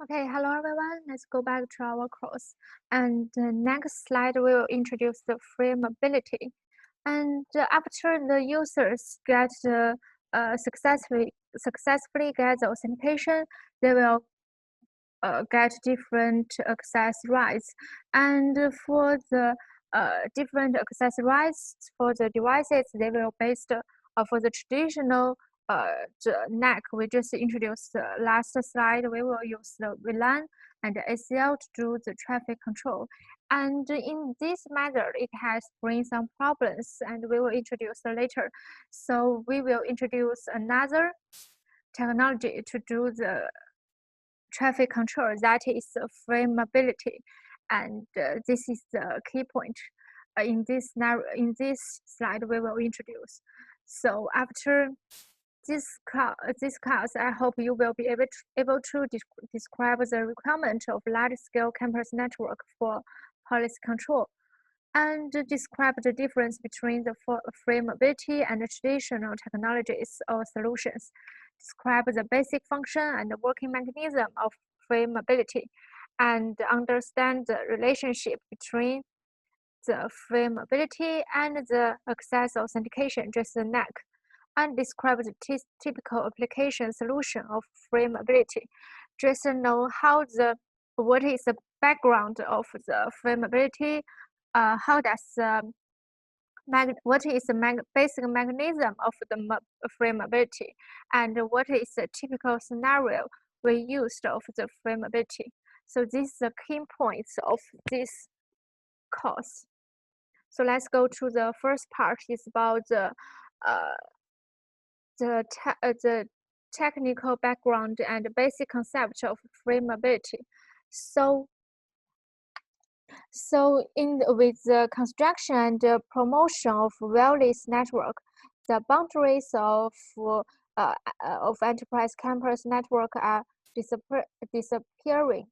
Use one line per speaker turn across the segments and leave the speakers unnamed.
Okay, hello everyone. Let's go back to our course. And the next slide will introduce the free mobility. And after the users get successfully get the authentication, they will get different access rights. And for the different access rights for the devices, they will based for the traditional the NAC we just introduced last slide. We will use the VLAN and the ACL to do the traffic control. And in this method, it has bring some problems, and we will introduce later. So we will introduce another technology to do the traffic control, that is free mobility, and this is the key point in this slide we will introduce. So after this class, I hope you will be able to describe the requirement of large-scale campus network for policy control, and describe the difference between the free mobility and the traditional technologies or solutions. Describe the basic function and the working mechanism of free mobility, and understand the relationship between the free mobility and the access authentication, just the NAC, and describe the typical application solution of free mobility. Just know what is the background of the free mobility, how does what is the basic mechanism of the free mobility, and what is the typical scenario we used of the free mobility. So these are the key points of this course. So let's go to the first part. Is about the technical background and basic concept of free mobility. With the construction and promotion of wireless network, the boundaries of enterprise campus network are disappearing,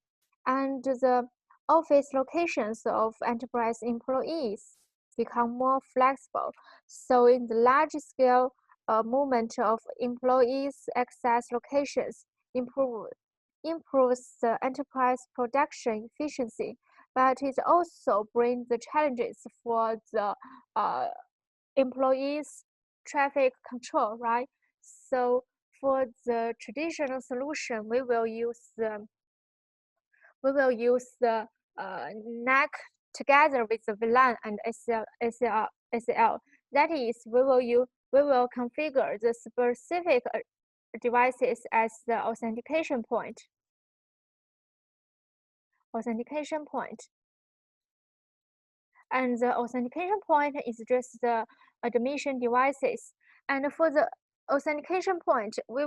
and the office locations of enterprise employees become more flexible. So in the large-scale movement of employees access locations improves the enterprise production efficiency, but it also brings the challenges for the employees' traffic control, right? So for the traditional solution, we will use the NAC together with the VLAN and ACL. That is, we will configure the specific devices as the authentication point. And the authentication point is just the admission devices. And for the authentication point, we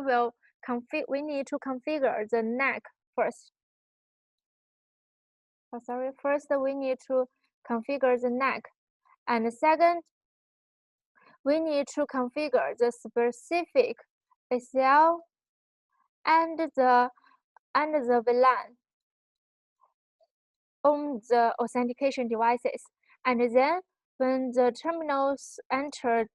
need to configure the NAC first. First we need to configure the NAC, and second, we need to configure the specific ACL and the VLAN on the authentication devices. And then when the terminals enter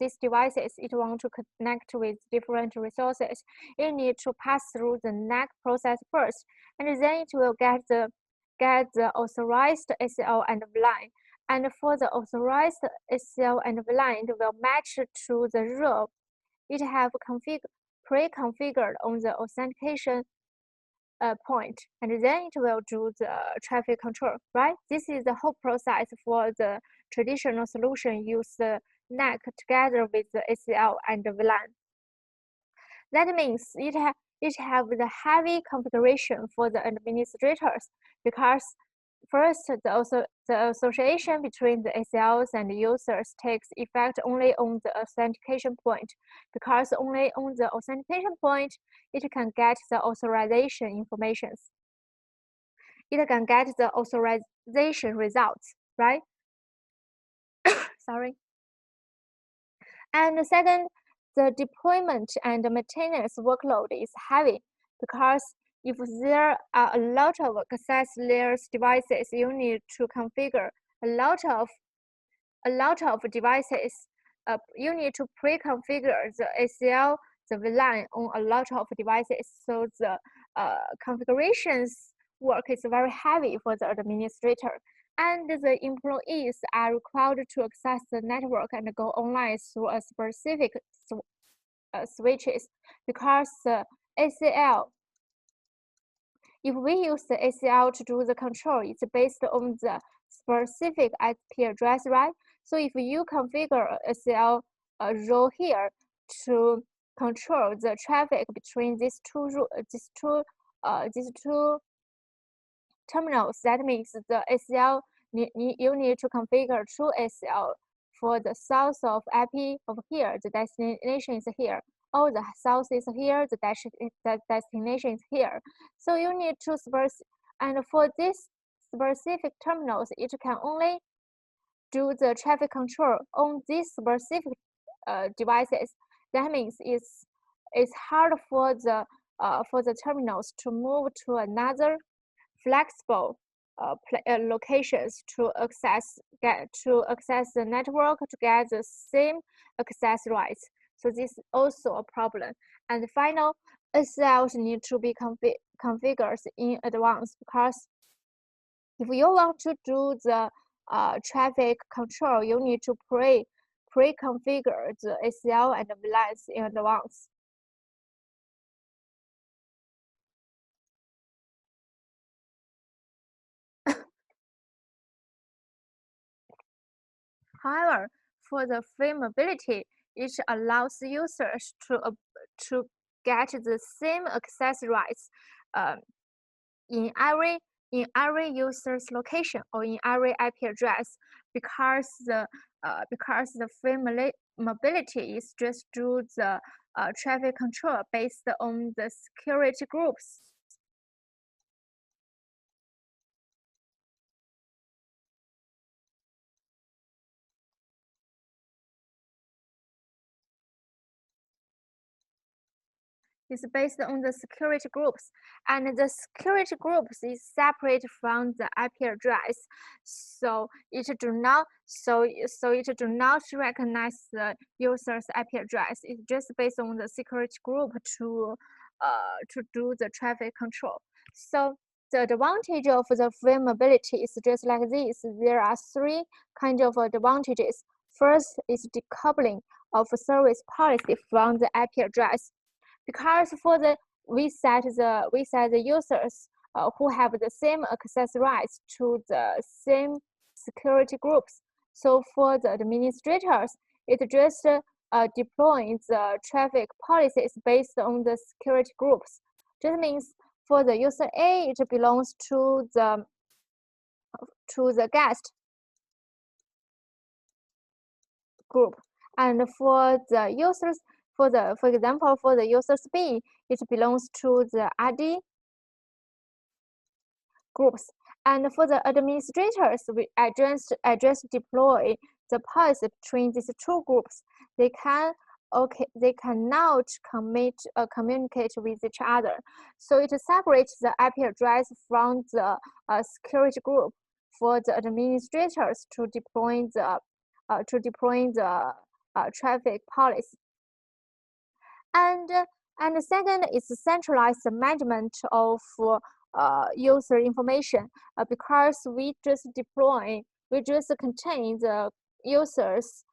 these devices, it want to connect with different resources. You need to pass through the NAC process first, and then it will get the authorized ACL and VLAN. And for the authorized ACL and VLAN, it will match to the rule it have pre-configured on the authentication point, and then it will do the traffic control, right? This is the whole process for the traditional solution. Use the NAC together with the ACL and the VLAN. That means it have the heavy configuration for the administrators, because first, the association between the ACLs and the users takes effect only on the authentication point, because only on the authentication point it can get the authorization information. It can get the authorization results, right? Sorry. And second, the deployment and maintenance workload is heavy, because if there are a lot of access layers devices, you need to configure a lot of devices. You need to pre-configure the ACL, the VLAN on a lot of devices. So the configurations work is very heavy for the administrator, and the employees are required to access the network and go online through a specific switches, because the ACL, if we use the ACL to do the control, it's based on the specific IP address, right? So if you configure ACL role here to control the traffic between these two terminals, that means the ACL you need to configure two ACL. For the source of IP over here, the destination is here. Oh, the source is here, the destination is here. So you need to and for these specific terminals, it can only do the traffic control on these specific devices. That means it's hard for the terminals to move to another flexible locations to access the network to get the same access rights. So this is also a problem. And the final, ACLs need to be configured in advance, because if you want to do the traffic control, you need to pre-configure the ACL and the VLANs in advance. However, for the free mobility, it allows users to get the same access rights in every user's location or in every IP address, because the free mobility is just do the traffic control based on the security groups. Is based on the security groups, and the security groups is separate from the IP address, so it do not recognize the user's IP address. It's just based on the security group to do the traffic control. So the advantage of the free mobility is just like this. There are three kinds of advantages. First is decoupling of service policy from the IP address, because for the we set the users who have the same access rights to the same security groups. So for the administrators, it just deploying the traffic policies based on the security groups. That means for the user A, it belongs to the guest group, and for the users, for example, for the users B, it belongs to the RD groups. And for the administrators, I just deploy the policy between these two groups. They cannot communicate with each other. So it separates the IP address from the security group for the administrators to deploy the traffic policy. And the second is centralized management of user information, because we just contain the users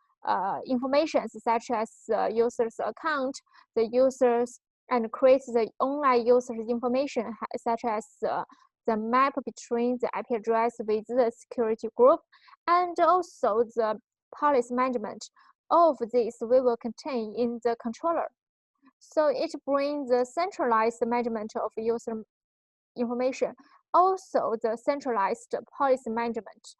information, such as user's account, the users, and create the online users information, such as the map between the IP address with the security group, and also the policy management. All of this we will contain in the controller. So it brings the centralized management of user information, also the centralized policy management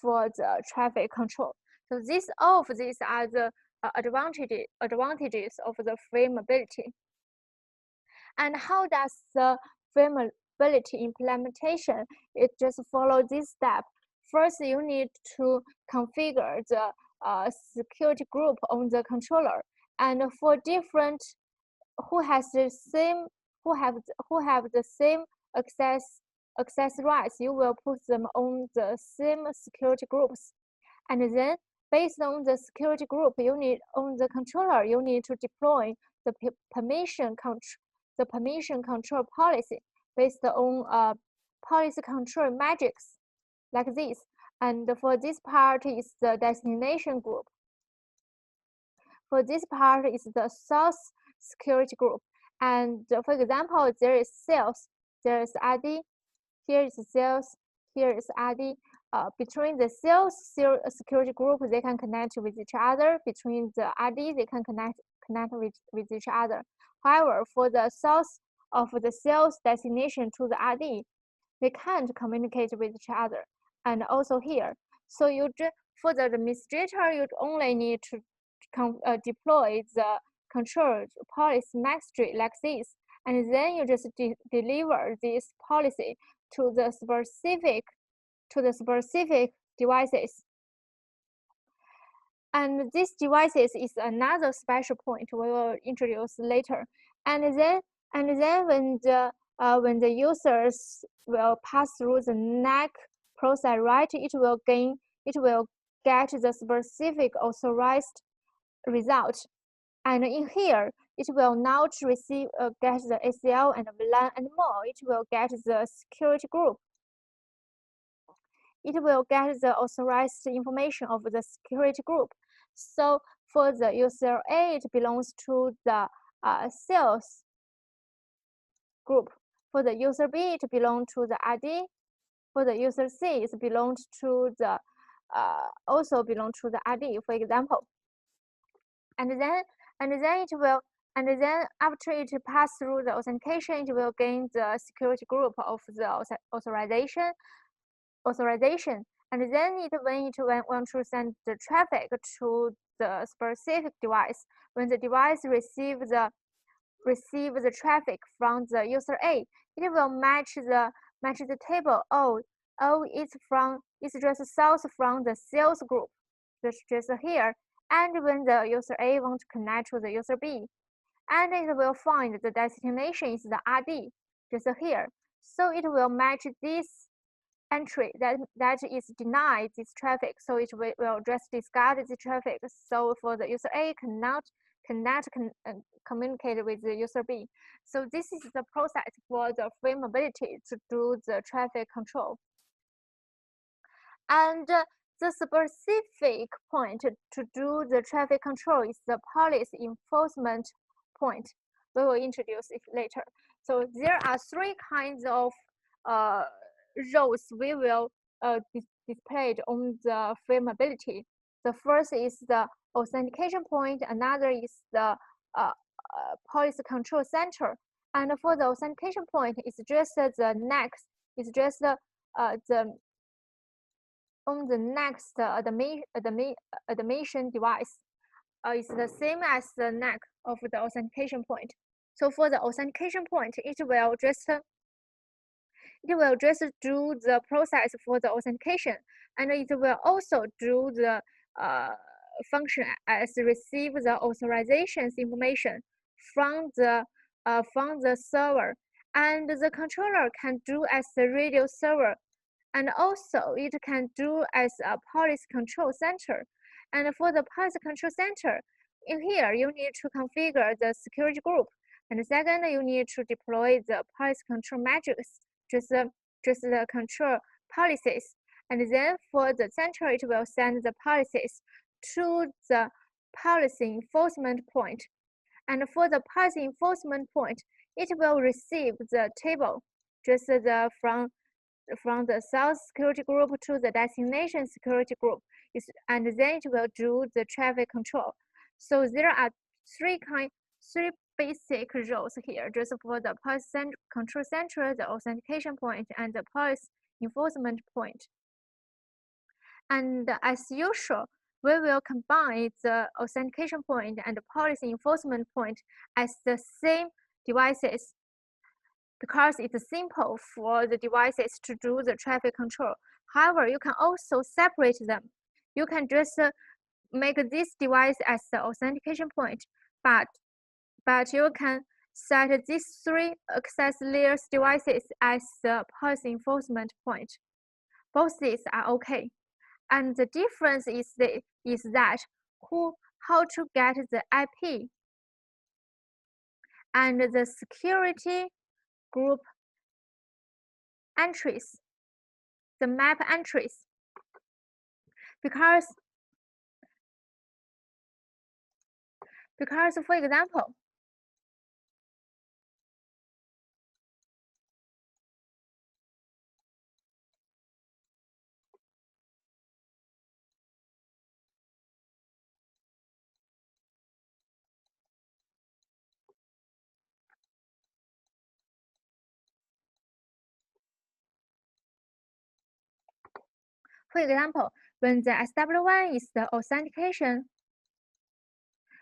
for the traffic control. So all of these are the advantages of the free mobility. And how does the free mobility implementation? It just follow this step. First, you need to configure the security group on the controller, and for different who have the same access rights, you will put them on the same security groups. And then based on the security group on the controller, you need to deploy the permission the permission control policy based on policy control matrix like this. And for this part is the destination group. For this part is the source security group. And for example, there is sales, there is ID, here is sales, here is ID. Between the sales security group, they can connect with each other. Between the ID, they can connect with each other. However, for the source of the sales destination to the ID, they can't communicate with each other. And also here, so for the administrator, you only need to deploy the control policy matrix like this, and then you just deliver this policy to the specific devices. And these devices is another special point we will introduce later. And then when the users will pass through the NAC process, right, it will get the specific authorized result. And in here, it will not receive get the ACL and VLAN and more. It will get the security group. It will get the authorized information of the security group. So for the user A, it belongs to the sales group. For the user B, it belongs to the ID. For the user C, it belongs to the also belong to the ID, for example. And then after it pass through the authentication, it will gain the security group of the authorization. And then when it want to send the traffic to the specific device, when the device receive the traffic from the user A, it will match the table. It's just source from the sales group, just here. And when the user A wants to connect to the user B, and it will find the destination is the ID, just here. So it will match this entry that is denied this traffic. So it will just discard the traffic. So for the user A cannot communicate with the user B. So this is the process for the free mobility to do the traffic control. And the specific point to do the traffic control is the policy enforcement point. We will introduce it later. So there are three kinds of roles we will displayed on the free mobility. The first is the authentication point. Another is the policy control center. And for the authentication point, it's just the next. It's just on the next admission device. It's the same as the NAC of the authentication point. So for the authentication point, it will just do the process for the authentication, and it will also do the function as receive the authorizations information from the server, and the controller can do as the radio server, and also it can do as a policy control center. And for the policy control center, in here you need to configure the security group, and second you need to deploy the policy control matrix, just the control policies. And then for the center, it will send the policies to the policy enforcement point. And for the policy enforcement point, it will receive the table, just from the source security group to the destination security group, and then it will do the traffic control. So there are three basic roles here, just for the policy control center, the authentication point, and the policy enforcement point. And as usual, we will combine the authentication point and the policy enforcement point as the same devices, because it's simple for the devices to do the traffic control. However, you can also separate them. You can just make this device as the authentication point, but you can set these three access layers devices as the policy enforcement point. Both these are okay. And the difference is that how to get the IP. and the security group entries, the map entries, because for example, when the SW1 is the authentication,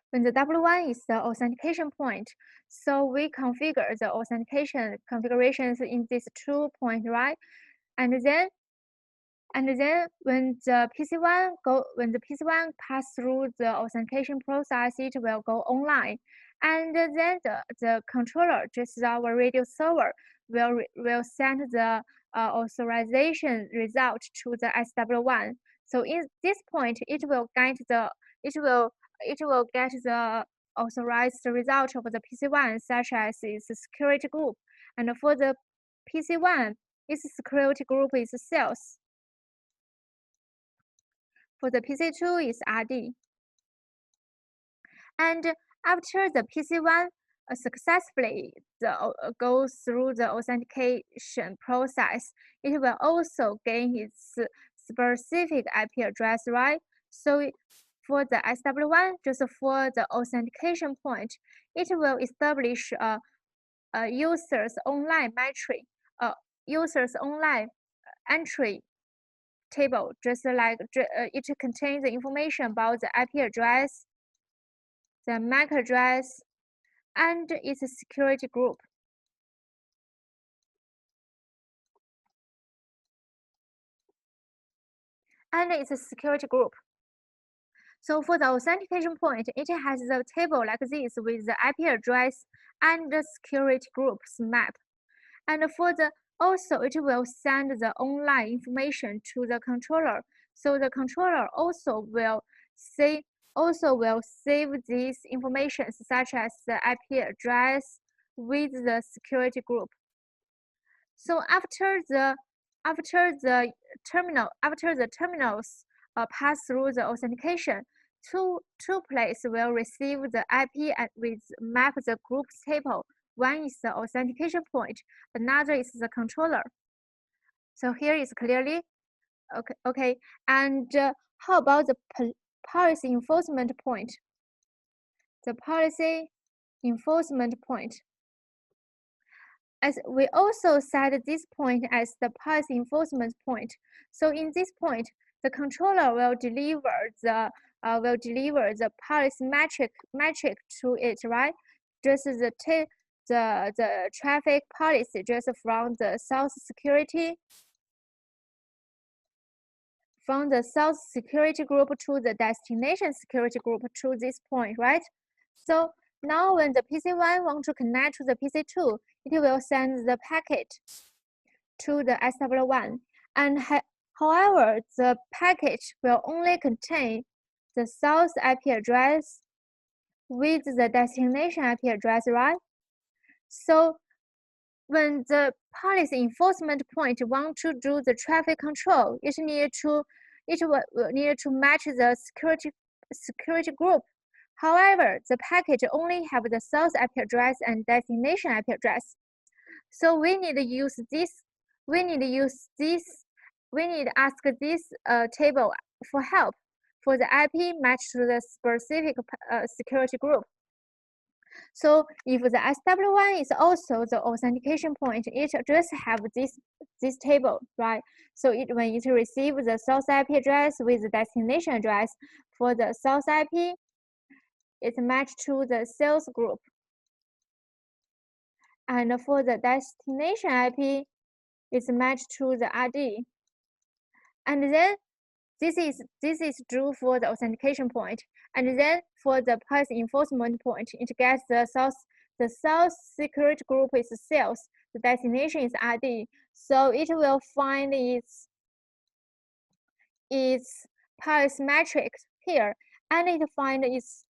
when the W1 is the authentication point, so we configure the authentication configurations in these 2 points, right? And then when the PC1 pass through the authentication process, it will go online, and then the controller, just our radio server, will send the authorization result to the SW1. So in this point, it will get the authorized result of the PC1, such as its security group, and for the PC1, its security group is sales. For the PC2 is RD. And after the PC1 successfully goes through the authentication process, it will also gain its specific IP address, right? So for the SW1, just for the authentication point, it will establish a user's online metric, user's online entry table, just like it contains the information about the IP address, the MAC address, and its security group. So for the authentication point, it has a table like this with the IP address and the security group's map. And for the also, it will send the online information to the controller. So the controller also will save these information, such as the IP address with the security group. So after the terminals pass through the authentication, two places will receive the IP and with map the groups table. One is the authentication point, another is the controller. So here is clearly okay. And how about the policy enforcement point? The policy enforcement point. As we also set this point as the policy enforcement point. So in this point, the controller will deliver the policy metric to it, right? Just the traffic policy just from the source security group to the destination security group to this point, right? So now when the PC1 wants to connect to the PC2, it will send the packet to the SW1. And however, the packet will only contain the source IP address with the destination IP address, right? So when the policy enforcement point want to do the traffic control, it will need to match the security group. However, the packet only have the source IP address and destination IP address. So we need to use this. We need to ask this table for help for the IP match to the specific security group. So if the SW1 is also the authentication point, it just have this table, right? So when it receives the source IP address with the destination address, for the source IP, it's matched to the sales group. And for the destination IP, it's matched to the RD. And then this is true for the authentication point. And then for the policy enforcement point, it gets the source security group is sales, the destination is RD. So it will find its policy metrics here, and it find its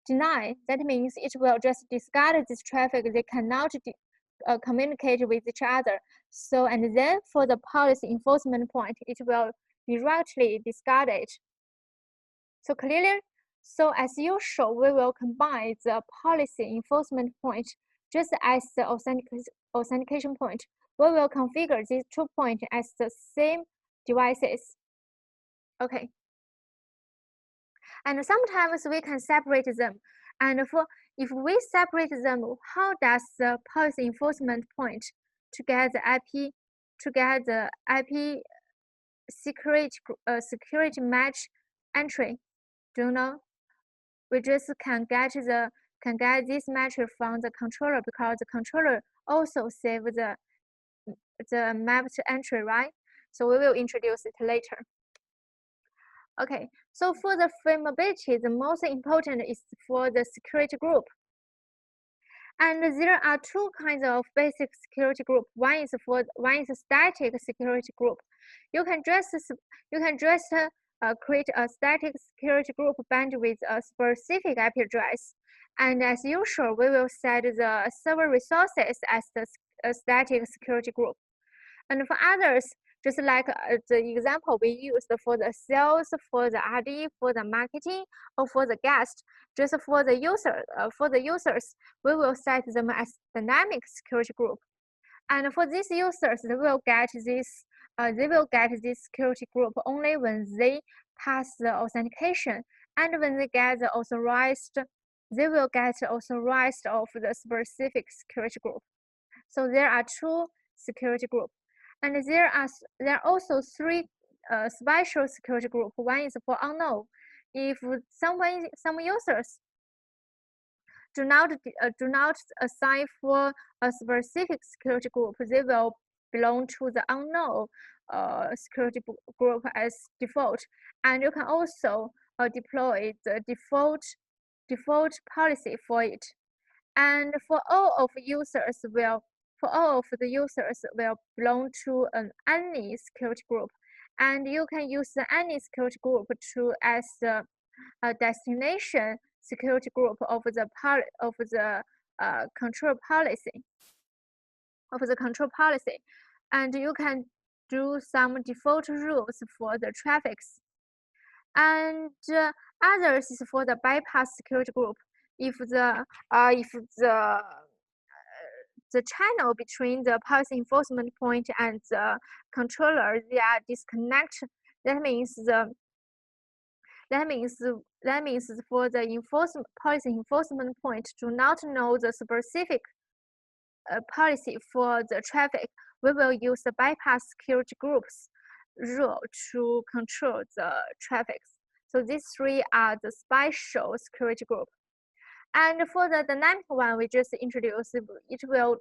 deny. That means it will just discard this traffic. They cannot communicate with each other. So, and then for the policy enforcement point, it will directly discard it. So clearly, so as usual, we will combine the policy enforcement point just as the authentication point. We will configure these 2 points as the same devices. Okay. And sometimes we can separate them. And if we separate them, how does the policy enforcement point to get the IP security match entry? Do you know? We just can get this metric from the controller because the controller also save the mapped entry, right? So we will introduce it later. Okay, so for the frameability, the most important is for the security group. And there are 2 kinds of basic security group. One is a static security group. You can just create a static security group bound with a specific IP address. And as usual, we will set the server resources as the static security group. And for others, just like the example we used for the sales, for the RD, for the marketing, or for the guest, just for the users, we will set them as dynamic security group. And for these users, they will get this security group only when they pass the authentication, and when they get the authorized, they will get authorized of the specific security group. So there are 2 security groups. And there are also 3 special security groups. One is for unknown. If some users do not assign for a specific security group, they will belong to the unknown security group as default. And you can also deploy the default policy for it. And for all of the users will belong to any security group, and you can use any security group to as the destination security group of the control policy, and you can do some default rules for the traffics. And others is for the bypass security group. If the channel between the policy enforcement point and the controller, they are disconnected. That means for the policy enforcement point do not know the specific policy for the traffic. We will use the bypass security groups rule to control the traffic. So these 3 are the special security group. And for the dynamic one, we just introduced, it will,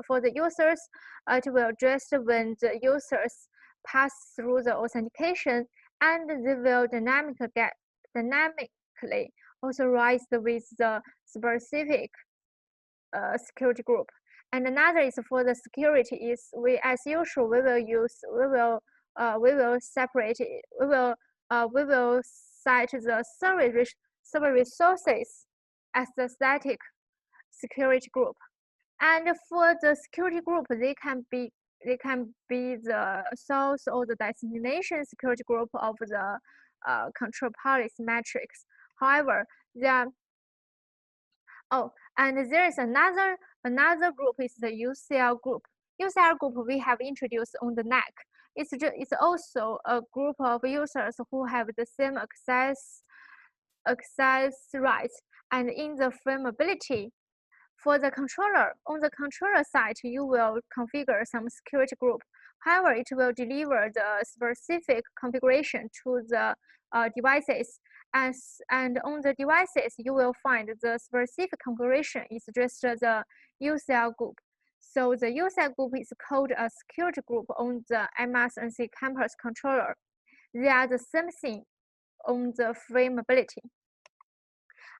for the users, it will just when the users pass through the authentication, and they will dynamically authorized with the specific security group. And another is for the security is as usual, we will separate it. We will cite the server resources as the static security group. And for the security group, they can be the source or the destination security group of the control policy matrix. However, and there is another group is the UCL group. UCL group we have introduced on the neck. It's also a group of users who have the same access rights. And in the frameability, for the controller, on the controller side, you will configure some security group. However, it will deliver the specific configuration to the devices. And on the devices, you will find the specific configuration is just the UCL group. So the UCL group is called a security group on the MS&C campus controller. They are the same thing on the frameability.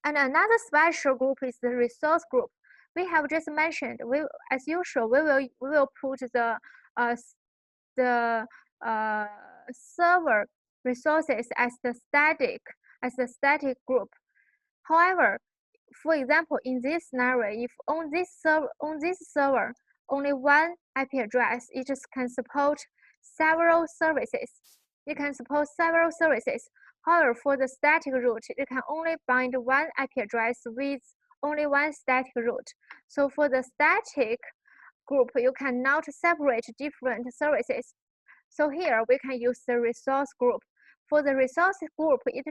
And another special group is the resource group. We have just mentioned, as usual, we will put the server resources as the static group. However, for example, in this scenario, if on this server only one IP address, it just can support several services. It can support several services. However, for the static root, it can only bind one IP address with only one static root. So for the static group, you cannot separate different services. So here we can use the resource group. For the resource group, it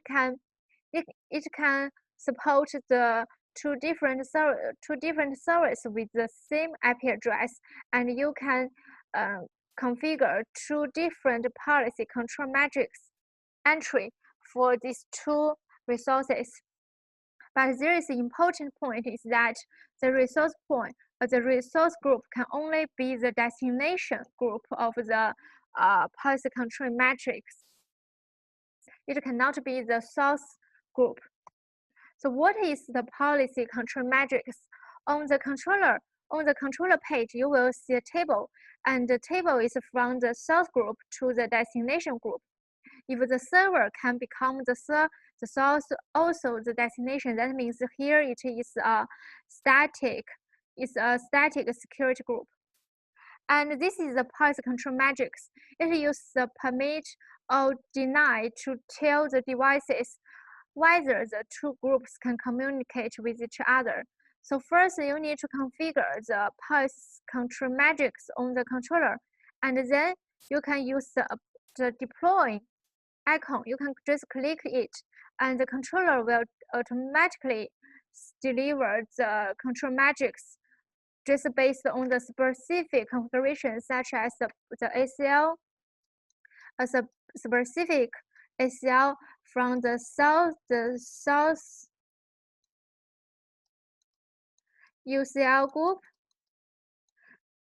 can support the two different servers with the same IP address, and you can configure two different policy control matrix entry for these two resources. But there is an important point is that the resource group can only be the destination group of the policy control matrix. It cannot be the source group. So what is the policy control matrix? On the controller page, you will see a table, and the table is from the source group to the destination group. If the server can become the source, also the destination, that means here it is a static security group. And this is the policy control matrix. It uses the permit or deny to tell the devices whether the two groups can communicate with each other. So first, you need to configure the policy control matrix on the controller, and then you can use the deploy icon. You can just click it, and the controller will automatically deliver the control matrix just based on the specific configuration, such as the ACL, as a specific ACL from the source UCL group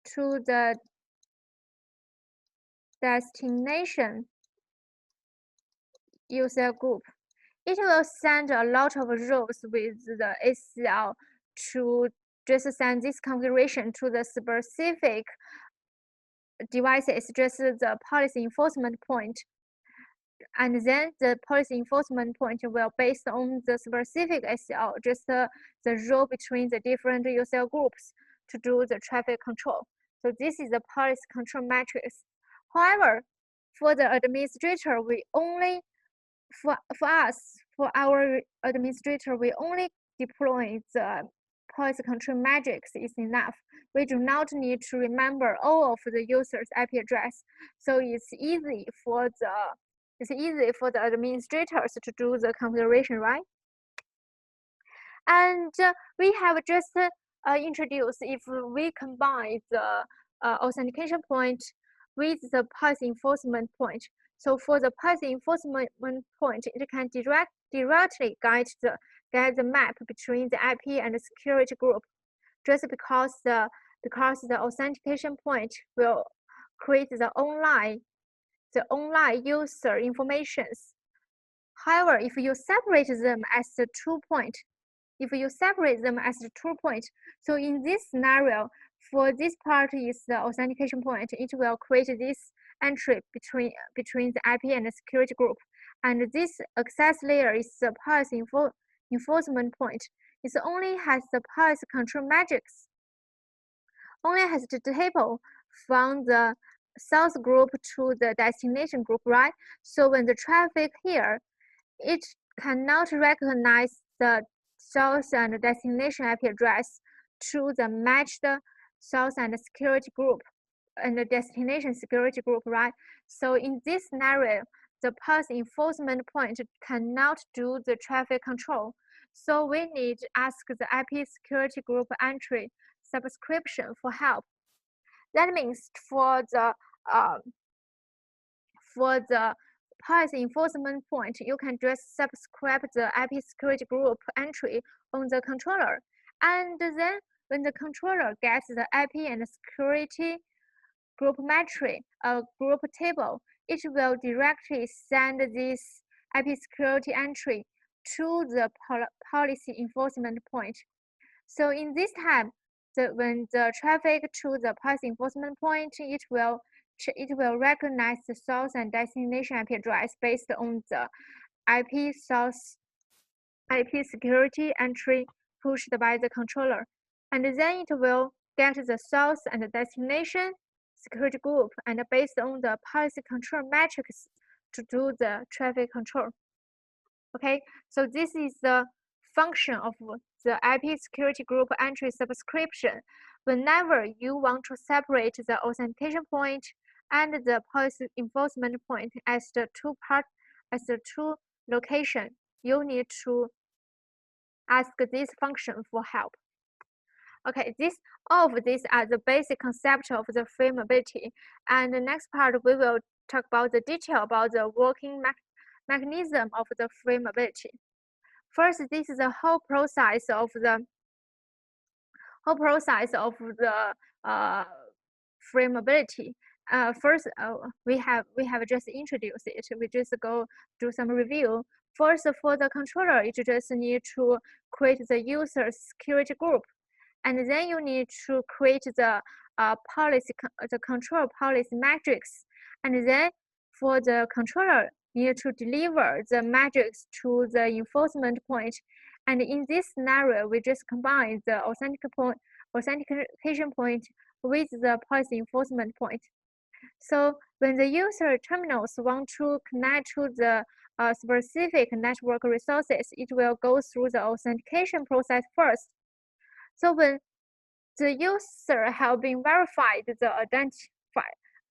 to the destination UCL group. It will send a lot of rows with the ACL to just send this configuration to the specific devices, just the policy enforcement point. And then the policy enforcement point will based on the specific ACL, just the row between the different UCL groups to do the traffic control. So this is the policy control matrix. However, for the administrator, we only for our administrator, we only deploy the policy control matrix is enough. We do not need to remember all of the user's IP address. So it's easy for the administrators to do the configuration, right? And we have just introduced if we combine the authentication point with the policy enforcement point. So for the policy enforcement point, it can directly guide the map between the IP and the security group, just because the authentication point will create the online user informations. However, if you separate them as the 2 point, so in this scenario, for this part is the authentication point, it will create this entry between the IP and the security group, and this access layer is the policy enforcement point. It only has the policy control matrix, only has the table from the source group to the destination group, right? So when the traffic here, it cannot recognize the source and destination IP address to the matched source and security group and the destination security group, right? So in this scenario, the policy enforcement point cannot do the traffic control. So we need to ask the IP security group entry subscription for help. That means for the policy enforcement point, you can just subscribe the IP security group entry on the controller, and then when the controller gets the IP and security group matrix, group table, it will directly send this IP security entry to the policy enforcement point. So in this time, when the traffic to the policy enforcement point, it will recognize the source and destination IP address based on the IP source IP security entry pushed by the controller, and then it will get the source and the destination security group, and based on the policy control metrics to do the traffic control. Okay, so this is the function of the IP security group entry subscription. Whenever you want to separate the authentication point and the policy enforcement point as the two location, you need to ask this function for help. Okay, all of these are the basic concept of the frameability. And the next part we will talk about the detail about the working mechanism of the frameability. First, this is the whole process of the frameability. First, we have just introduced it. We just go do some review. First, for the controller, you just need to create the user security group, and then you need to create the control policy matrix, and then for the controller, you need to deliver the matrix to the enforcement point. And in this scenario, we just combine the authentication point with the policy enforcement point. So when the user terminals want to connect to the specific network resources, it will go through the authentication process first. So when the user have been verified the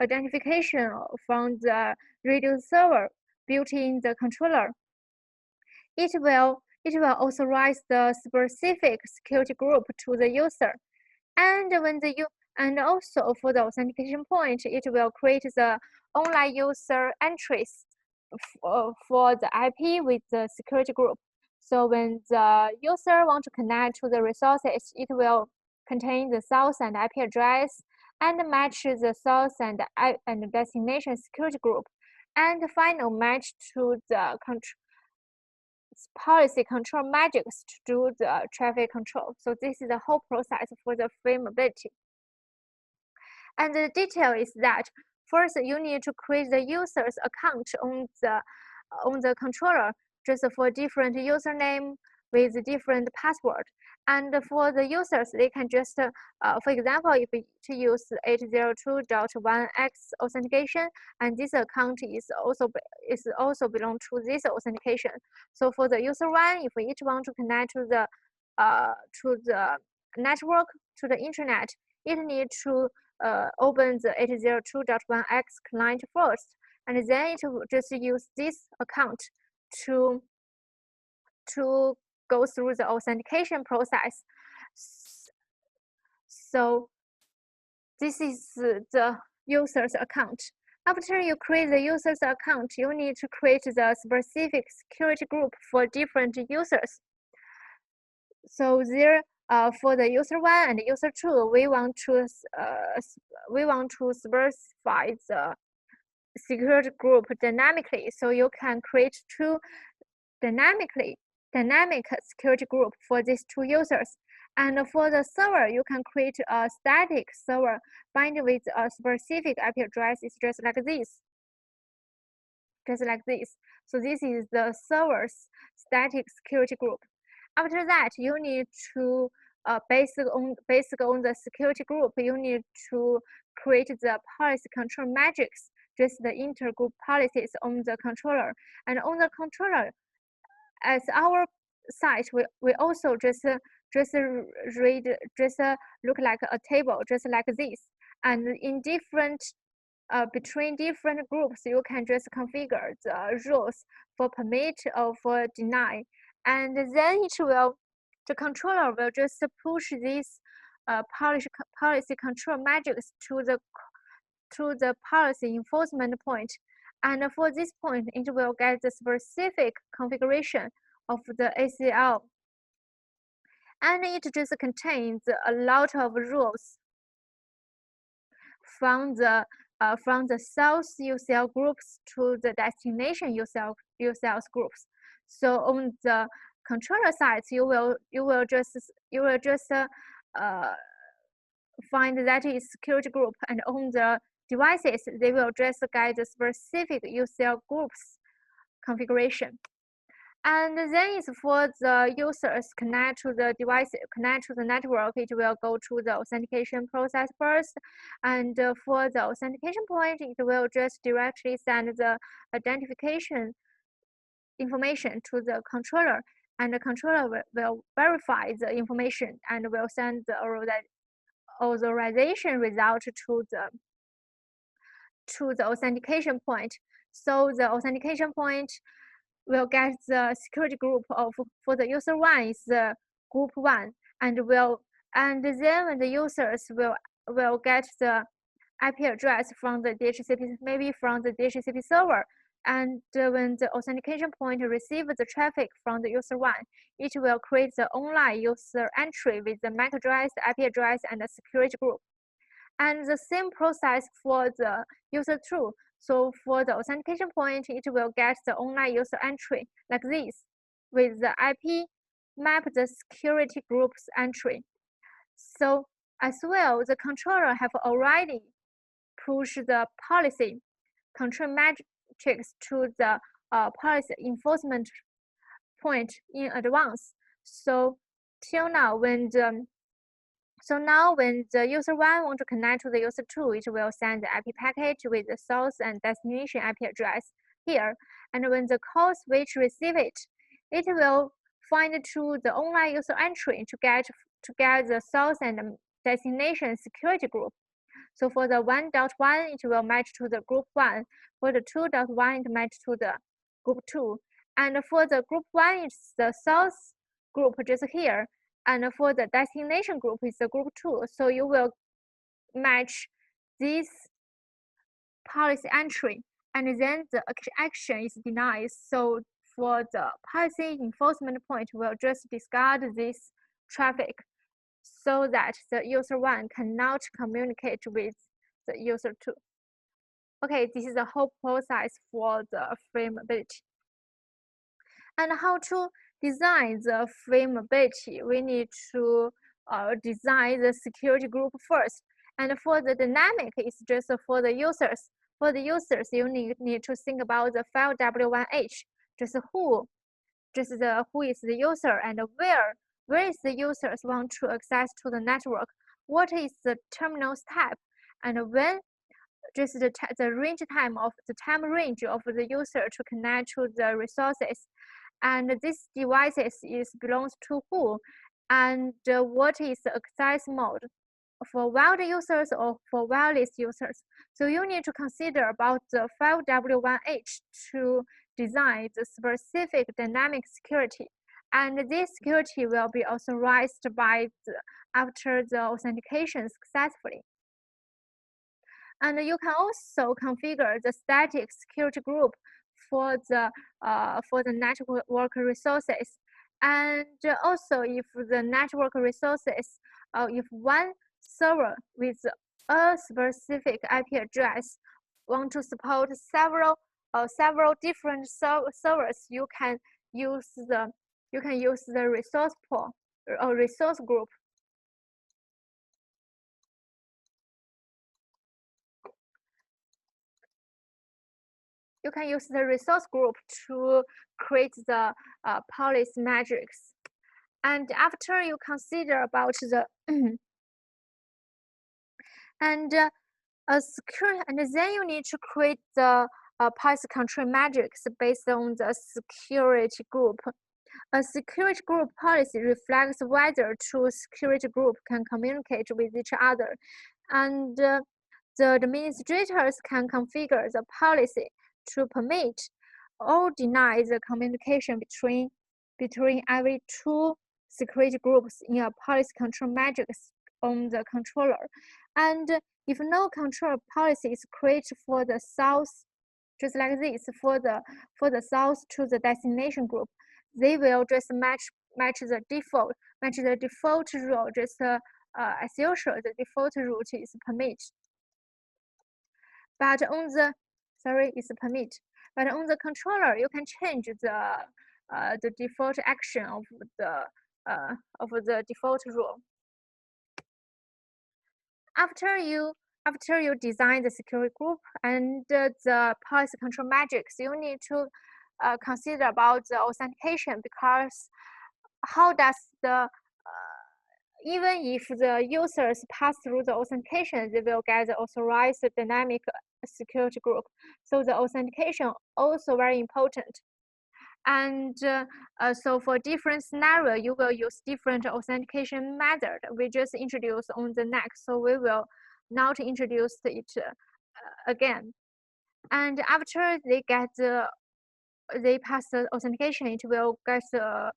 identification from the radio server built in the controller, it will authorize the specific security group to the user. And also for the authentication point, it will create the online user entries for the IP with the security group. So when the user want to connect to the resources, it will contain the source and IP address and match the source and destination security group, and final match to the policy control matrix to do the traffic control. So this is the whole process for the frameability. And the detail is that first you need to create the user's account on the controller just for different username with different password. And for the users, they can just, for example, if we use 802.1x authentication, and this account is also belong to this authentication. So for the user one, if we each want to connect to the network, to the internet, it needs to open the 802.1x client first, and then it will just use this account to go through the authentication process. So this is the user's account. After you create the user's account, you need to create the specific security group for different users. So there, for the user one and user two, we want to specify the security group dynamically. So you can create two dynamic security group for these two users. And for the server, you can create a static server bind with a specific IP address. It's just like this. So this is the server's static security group. After that, you need to based on the security group, you need to create the policy control matrix, just the intergroup policies on the controller. And on the controller, as our site, we also just look like a table, just like this. And in different between different groups, you can just configure the rules for permit or for deny, and then the controller will just push this policy control matrix to the policy enforcement point. And for this point, it will get the specific configuration of the ACL. And it just contains a lot of rules from the source UCL groups to the destination UCL groups. So on the controller side, you will just find that is security group, and on the devices, they will just get the specific UCL groups configuration. And then is for the users connect to the device, connect to the network, it will go to the authentication process first. And for the authentication point, it will just directly send the identification information to the controller, and the controller will verify the information and will send the authorization result to the authentication point. So the authentication point will get the security group of for the user one is the group one, and then when the users will get the IP address from the DHCP, maybe from the DHCP server, and when the authentication point receives the traffic from the user one, it will create the online user entry with the MAC address, IP address, and the security group. And the same process for the user two. So for the authentication point, it will get the online user entry like this, with the IP map the security group's entry. So as well, the controller have already pushed the policy control matrix to the policy enforcement point in advance. So till now, when the user one wants to connect to the user two, it will send the IP packet with the source and destination IP address here. And when the call switch receive it, it will find to the online user entry to get the source and destination security group. So for the 1.1, it will match to the group 1. For the 2.1, it match to the group 2. And for the group 1, it's the source group just here. And for the destination group, it's the group 2. So you will match this policy entry, and then the action is denied. So for the policy enforcement point, we'll just discard this traffic so that the user one cannot communicate with the user two. Okay, this is the whole process for the frameability. And how to design the frameability? We need to design the security group first. And for the dynamic, it's just for the users. For the users, you need to think about the file W1H, just who is the user and where is the users want to access to the network, what is the terminal type, and when just the range time of the time range of the user to connect to the resources, and this devices belongs to who, and what is the access mode for wired users or for wireless users. So you need to consider about the file W1H to design the specific dynamic security. And this security will be authorized after the authentication successfully. And you can also configure the static security group for the network resources. And also, if the network resources, if one server with a specific IP address want to support several different servers, you can use the resource pool or resource group. You can use the resource group to create the policy matrix. And after you consider about the and then you need to create the policy control matrix based on the security group. A security group policy reflects whether two security groups can communicate with each other, and the administrators can configure the policy to permit or deny the communication between every two security groups in a policy control matrix on the controller. And if no control policy is created for the source, just like this, for the source to the destination group, they will just match the default rule. Just as usual, the default route is permit. But on the is permit. But on the controller, you can change the default action of the default rule. After you design the security group and the policy control matrix, you need to consider about the authentication, because how does the even if the users pass through the authentication, they will get the authorized dynamic security group. So the authentication also very important. And so for different scenario, you will use different authentication method. We just introduced on the next, so we will not introduce it again. And after they pass the authentication, it will get the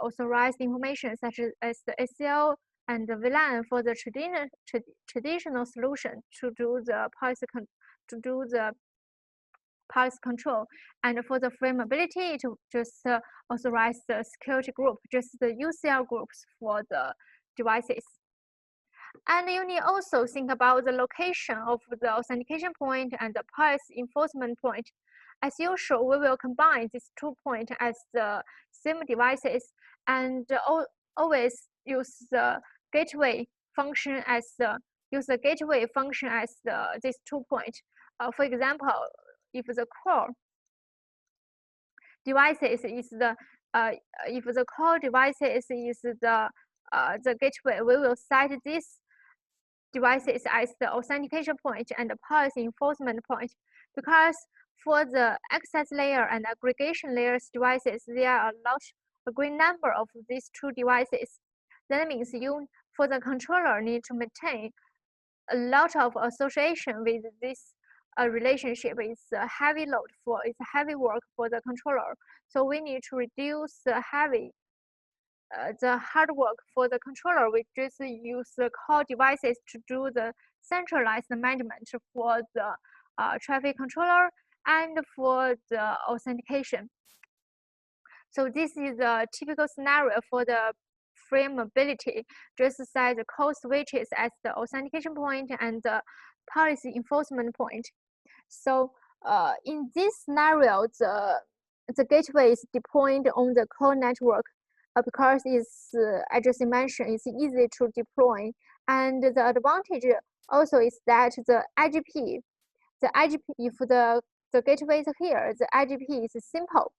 authorized information such as the ACL and the VLAN for the traditional solution to do the policy control. And for the frameability, to just authorize the security group, just the UCL groups for the devices. And you need also think about the location of the authentication point and the policy enforcement point. As usual, we will combine these 2 points as the same devices, and always use the gateway function as these 2 points. For example, if the core devices is the gateway, we will set this devices as the authentication point and the policy enforcement point, because for the access layer and aggregation layers devices, there are a great number of these 2 devices. That means for the controller need to maintain a lot of association with this relationship. It's a heavy work for the controller. So we need to reduce the hard work for the controller. We just use the core devices to do the centralized management for the traffic controller and for the authentication. So this is a typical scenario for the frameability. Just set the core switches as the authentication point and the policy enforcement point. So in this scenario, the gateway is deployed on the core network because I just mentioned, it's easy to deploy. And the advantage also is that the IGP, if the gateway is here, the IGP is simple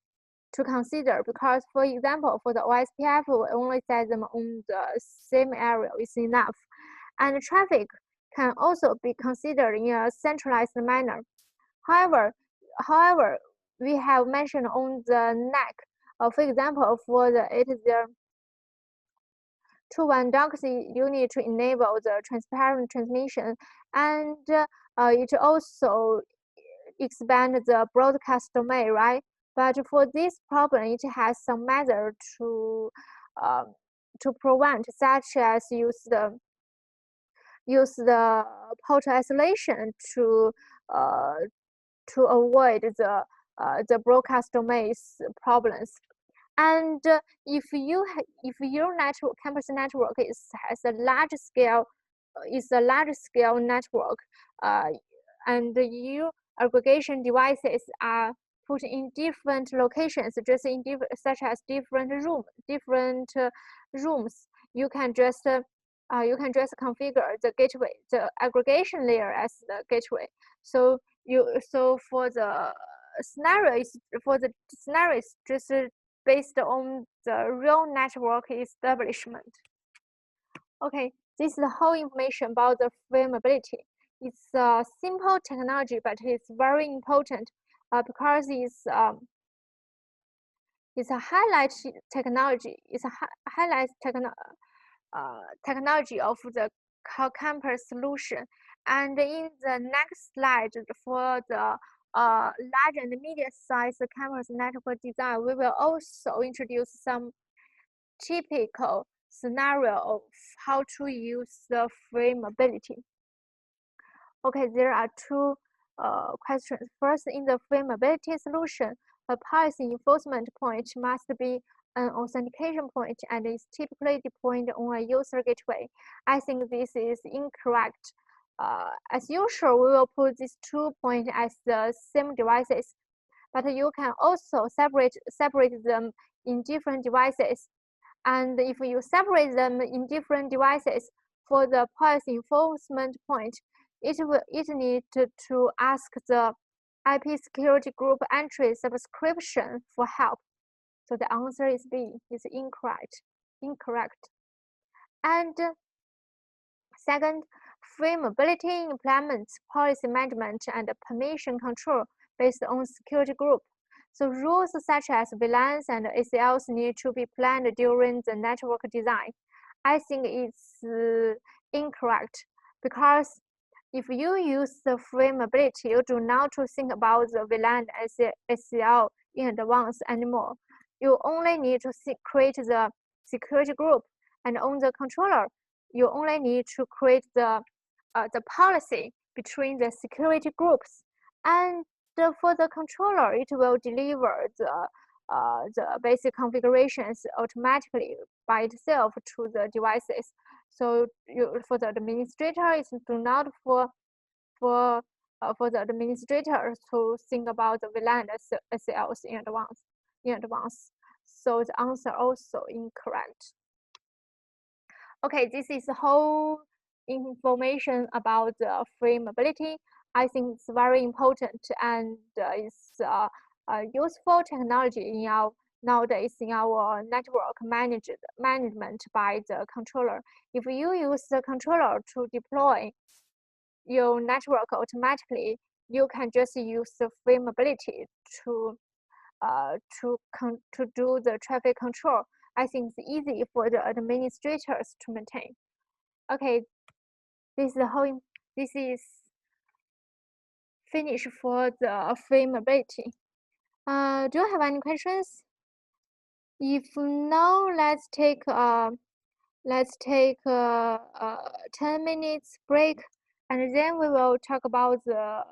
to consider, because for example, for the OSPF, we only set them on the same area is enough. And traffic can also be considered in a centralized manner. However, we have mentioned on the NAC, for example, for the 8021 doxy, you need to enable the transparent transmission, and it also expand the broadcast domain, right? But for this problem, it has some method to prevent, such as use the port isolation to avoid the broadcast domains problems. And if your campus network has a large scale network, and your aggregation devices are put in different locations, just in such as different rooms, you can just configure the gateway, the aggregation layer as the gateway. So for the scenarios, just based on the real network establishment. Okay, this is the whole information about the frameability. It's a simple technology, but it's very important because it's a highlight technology. It's a highlight technology of the campus solution. And in the next slide, for the large and medium-sized campus network design, we will also introduce some typical scenario of how to use the frameability. Okay, there are 2 questions. First, in the frameability solution, a policy enforcement point must be an authentication point and is typically deployed on a user gateway. I think this is incorrect. As usual, we will put these 2 points as the same devices, but you can also separate them in different devices. And if you separate them in different devices, for the policy enforcement point, it needs to ask the IP security group entry subscription for help. So the answer is B, is incorrect. And second, free mobility implements policy management and permission control based on security group. So rules such as VLANs and ACLs need to be planned during the network design. I think it's incorrect because if you use the free mobility, you do not think about the VLAN ACL in advance anymore. You only need to create the security group, and on the controller, you only need to create the policy between the security groups. And for the controller, it will deliver the basic configurations automatically by itself to the devices. So for the administrator, it's do not for the administrator to think about the VLAN ACLs in advance. So the answer also incorrect. Okay, this is the whole information about the free mobility. I think it's very important and it's a useful technology in our nowadays in our network management by the controller. If you use the controller to deploy your network automatically, you can just use the free mobility to do the traffic control. I think it's easy for the administrators to maintain. Okay, this is finished for the free mobility. Do you have any questions? If no, let's take 10 minutes break, and then we will talk about the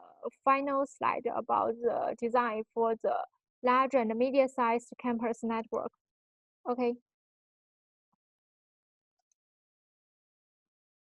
final slide about the design for the large and medium-sized campus network. Okay.